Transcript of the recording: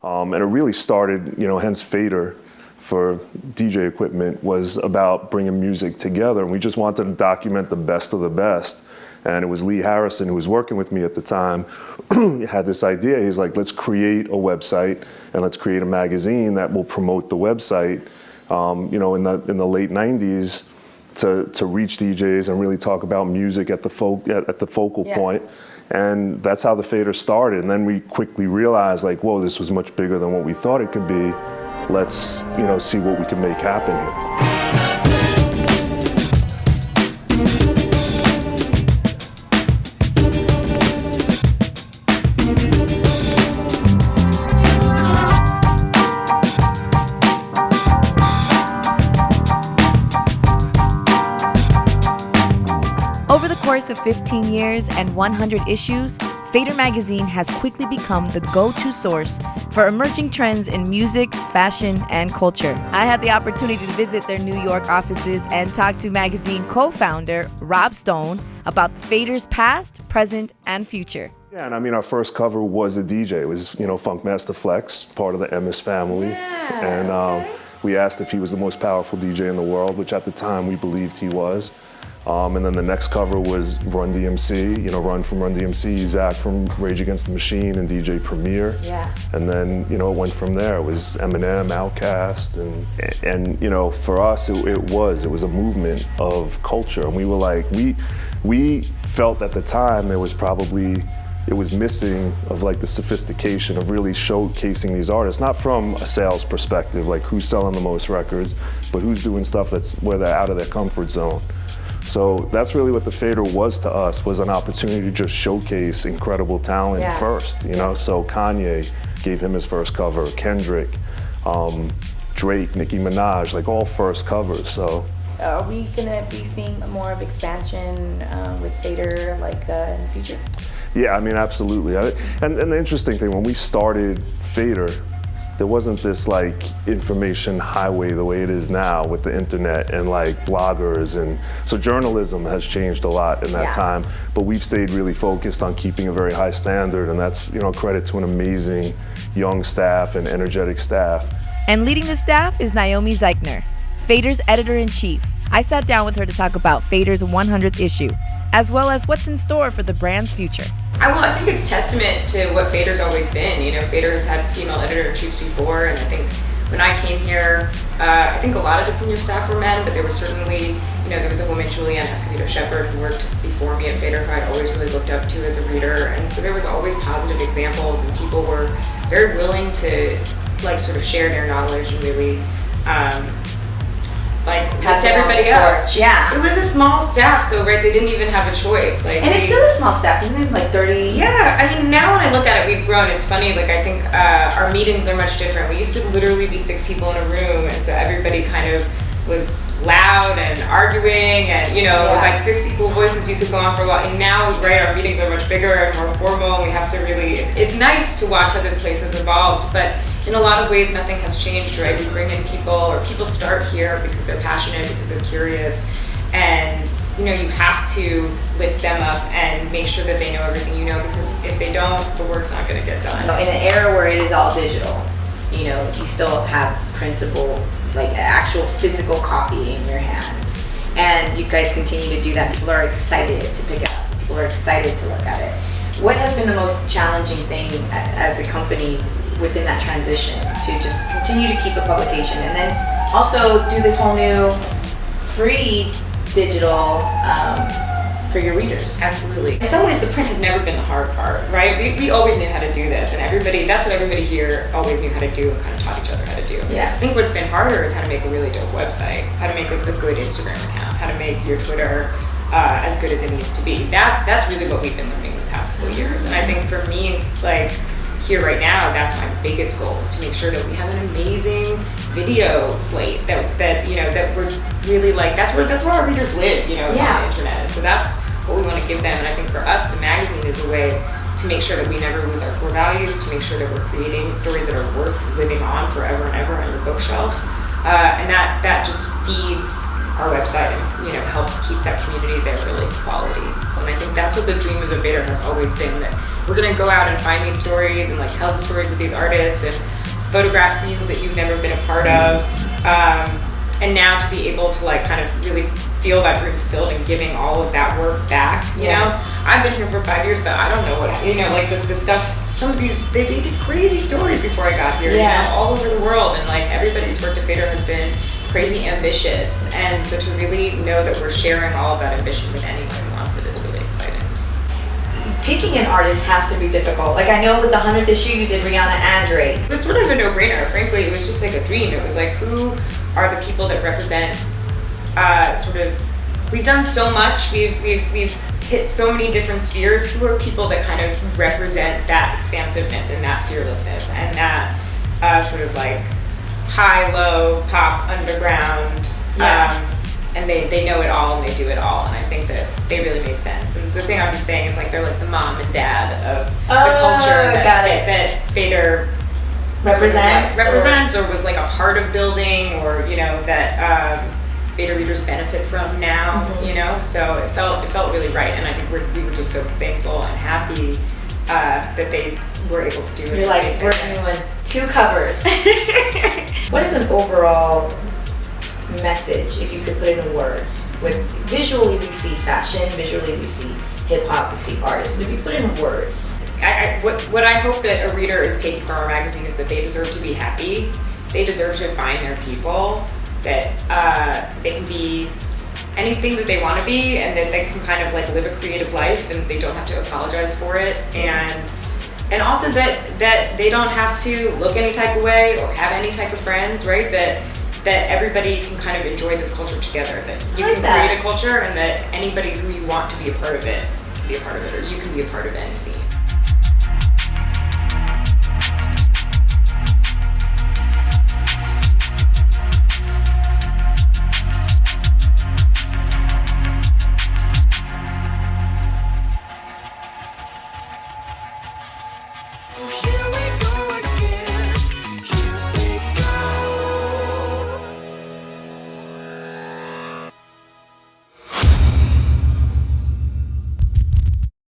And it really started, hence Fader for DJ equipment was about bringing music together. And we just wanted to document the best of the best. And it was Lee Harrison, who was working with me at the time, had this idea. He's like, let's create a website and let's create a magazine that will promote the website, in the late 90s to reach DJs and really talk about music at the focal point. And that's how the Fader started. And then we quickly realized, like, whoa, this was much bigger than what we thought it could be. Let's, see what we can make happen here. Over the course of 15 years and 100 issues, Fader magazine has quickly become the go-to source for emerging trends in music, fashion, and culture. I had the opportunity to visit their New York offices and talk to magazine co-founder Rob Stone about Fader's past, present, and future. Yeah, and I mean, our first cover was a DJ. It was, Funkmaster Flex, part of the MS family. Yeah, and we asked if he was the most powerful DJ in the world, which at the time we believed he was. And then the next cover was Run DMC, Run from Run DMC, Zach from Rage Against the Machine and DJ Premier. Yeah. And then, it went from there. It was Eminem, Outkast, and for us, it was a movement of culture. And we were like, we felt at the time it was missing of like the sophistication of really showcasing these artists, not from a sales perspective, like who's selling the most records, but who's doing stuff that's where they're out of their comfort zone. So that's really what the Fader was to us, was an opportunity to just showcase incredible talent first, So Kanye gave him his first cover, Kendrick, Drake, Nicki Minaj, like all first covers, so. Are we gonna be seeing more of expansion with Fader in the future? Yeah, I mean, absolutely. And the interesting thing, when we started Fader, there wasn't this information highway the way it is now with the internet and bloggers, and so journalism has changed a lot in that time, but we've stayed really focused on keeping a very high standard, and that's credit to an amazing young staff and energetic staff. And leading the staff is Naomi Zeichner, Fader's editor-in-chief. I sat down with her to talk about Fader's 100th issue, as well as what's in store for the brand's future. I think it's testament to what Fader's always been. Fader has had female editor-in-chiefs before, and I think when I came here, I think a lot of the senior staff were men, but there was certainly, there was a woman, Julianne Escobedo-Shepherd, who worked before me at Fader, who I'd always really looked up to as a reader, and so there was always positive examples, and people were very willing to sort of share their knowledge and really pass everybody up. Yeah. It was a small staff, so they didn't even have a choice. And it's still a small staff, isn't it? 30. Yeah, I mean, now when I look at it, we've grown. It's funny, I think our meetings are much different. We used to literally be 6 people in a room, and so everybody kind of was loud and arguing, and it was 6 equal voices. You could go on for a while. And now, our meetings are much bigger and more formal, and we have to really. It's nice to watch how this place has evolved, but in a lot of ways, nothing has changed, right? We bring in people, or people start here because they're passionate, because they're curious, and you have to lift them up and make sure that they know everything you know, because if they don't, the work's not going to get done. In an era where it is all digital, you still have printable, actual physical copy in your hand, and you guys continue to do that. People are excited to pick it up. People are excited to look at it. What has been the most challenging thing as a company within that transition to just continue to keep a publication and then also do this whole new free digital for your readers? Absolutely. In some ways, the print has never been the hard part, right? We always knew how to do this, and that's what everybody here always knew how to do and kind of taught each other how to do. Yeah. I think what's been harder is how to make a really dope website, how to make a good Instagram account, how to make your Twitter as good as it needs to be. That's really what we've been learning the past couple of years, and I think for me, here right now, that's my biggest goal, is to make sure that we have an amazing video slate that we're really that's where our readers live, is on the internet. And so that's what we want to give them. And I think for us, the magazine is a way to make sure that we never lose our core values, to make sure that we're creating stories that are worth living on forever and ever on your bookshelf. And that just feeds our website and helps keep that community there really quality place. And I think that's what the dream of the Vader has always been, that we're gonna go out and find these stories and like tell the stories of these artists and photograph scenes that you've never been a part of. And now to be able to like kind of really feel that dream fulfilled and giving all of that work back, you know? I've been here for 5 years, but I don't know what, you know, like the stuff, some of these, they did crazy stories before I got here, you know, all over the world. And like everybody who's worked at Vader has been crazy ambitious. And so to really know that we're sharing all of that ambition with anyone who wants it is really exciting. Picking an artist has to be difficult. Like I know with the 100th issue you did Rihanna and Drake. It was sort of a no-brainer. Frankly, it was just like a dream. It was like, who are the people that represent we've done so much, we've hit so many different spheres. Who are people that kind of represent that expansiveness and that fearlessness and that sort of like high-low pop underground, and they know it all and they do it all, and I think that they really made sense. And the thing I've been saying is like they're like the mom and dad of the culture that Vader represents or was like a part of building, or you know that Vader readers benefit from now, you know. So it felt really right, and I think we were just so thankful and happy that they were able to do it. You're like, we're doing 2 covers. What is an overall message, if you could put it in words? With visually we see fashion, visually we see hip hop, we see artists, but if you put it in words. What I hope that a reader is taking from our magazine is that they deserve to be happy. They deserve to find their people, that they can be anything that they want to be, and that they can kind of like live a creative life and they don't have to apologize for it, and also that they don't have to look any type of way or have any type of friends, right? That everybody can kind of enjoy this culture together, that you can create a culture, and that anybody who you want to be a part of it can be a part of it, or you can be a part of any scene. For you.